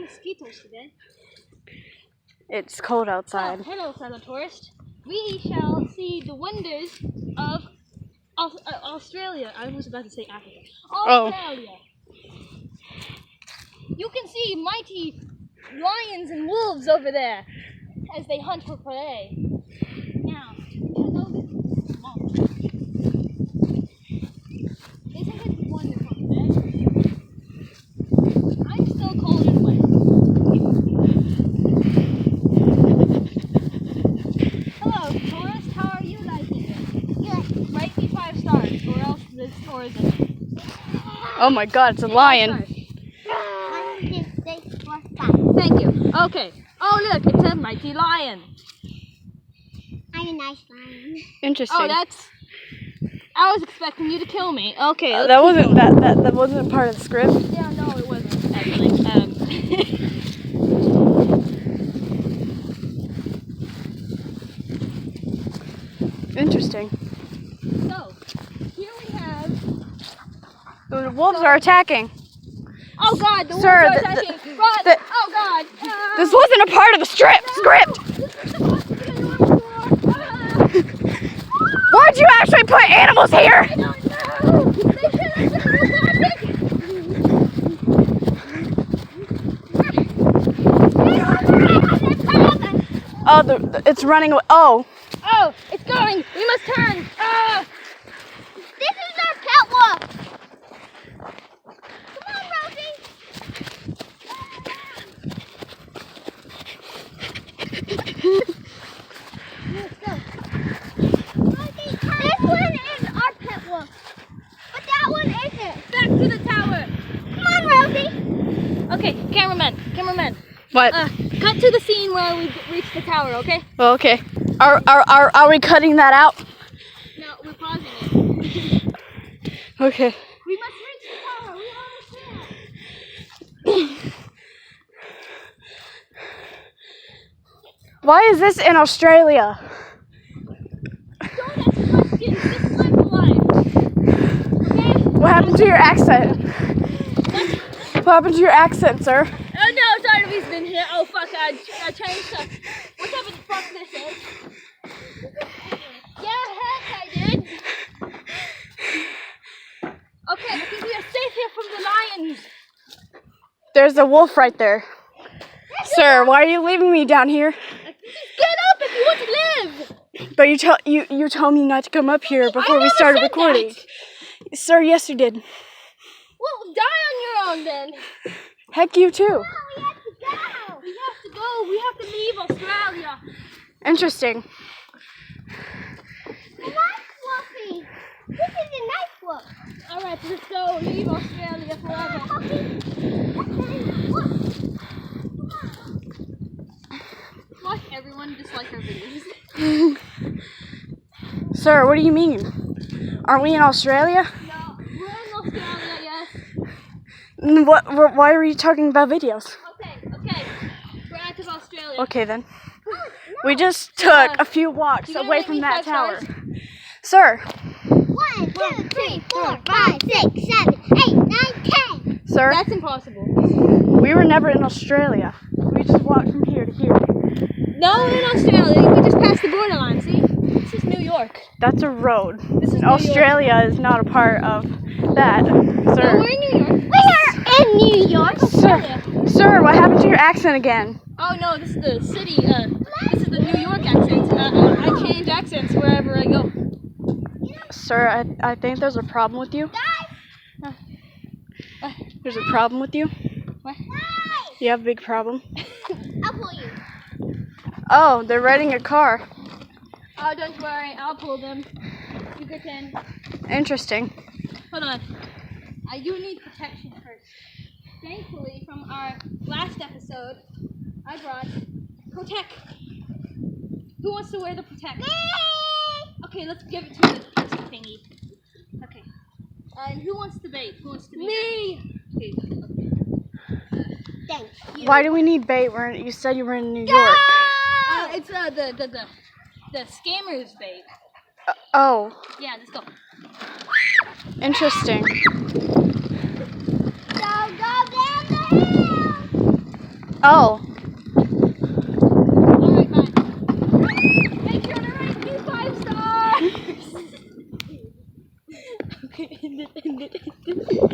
mosquitoes today. It's cold outside. Oh, hello, fellow tourist. We shall see the wonders of Australia. I was about to say Africa. Australia. Oh. You can see mighty lions and wolves over there as they hunt for prey. Now, hello, this is small. Isn't it wonderful today? I'm still cold and wet. Hello, tourist. How are you liking it? Good. Rate me 5 stars, or else this tour isn't. Oh my God, it's a lion. Thank you. Okay. Oh look, it's a mighty lion. I'm a nice lion. Interesting. Oh, that's. I was expecting you to kill me. Okay. That wasn't that wasn't part of the script. Yeah, no, it wasn't actually. Interesting. So here we have. The wolves are attacking. Oh God, the wolves Sir, are attacking. Run! Oh God. This wasn't a part of the script. Why'd you actually put animals here? I don't know. They should have been robotic. Oh, it's running away. Oh. Oh, it's going. We must turn. This is our pet wolf. Come on, Rosie. Let's go. Rosie, this one is our pet wolf, but that one isn't. Back to the tower. Come on, Rosie. Okay, cameraman. What? Cut to the scene where we reach the tower, okay? Well, okay. Are we cutting that out? No, we're pausing it. Okay. We must reach the tower. We understand. Why is this in Australia? Don't ask questions. This is like life. Okay? What happened to your accent? What happened to your accent, sir? Oh no, Darby's been here. Oh fuck, I changed stuff. Whatever the fuck this is. Yeah, heck I did. Okay, I think we are safe here from the lions. There's a wolf right there. Sir, why are you leaving me down here? Get up if you want to live. But you told me not to come up here before we started recording. Sir, yes you did. Well, die on your own then. Heck you too. No, we have to go. We have to go. We have to leave Australia. Interesting. The nice wolfie. This is a nice wolf. All right, let's go. Leave Australia forever. Watch everyone dislike our videos. Sir, what do you mean? Aren't we in Australia? No, we're in Australia, yes. Why are you talking about videos? Okay. We're out of Australia. Okay then. We just took a few walks you away rate from me that 5 tower. stars? Sir. 1, 2, 3, 4, 5, 6, 7, 8, 9, 10. Sir, That's impossible. we were never in Australia. We just walked from here to here. No, we're in Australia. We just passed the borderline, see? This is New York. That's a road. This is Australia is not a part of that, No, sir. we're in New York. We're in New York. Sir, what happened to your accent again? Oh no, this is the city. This is the New York accent. I change accents wherever I go. Sir, I think there's a problem with you. There's a problem with you? What? You have a big problem? I'll pull you. Oh, they're renting a car. Oh, don't worry, I'll pull them. You get in. Interesting. Hold on. You need protection first. Thankfully, from our last episode, I brought Protect. Who wants to wear the Protect? Me! Okay, let's give it to the thingy. Okay. And who wants the bait? Me! Okay. Thank you. Why do we need bait? You said you were in New York. It's the scammers bait. Oh, Yeah, let's go. interesting. Don't go down the hill. Oh. Alright, bye. Make sure to rate me 5 stars! Okay, end it.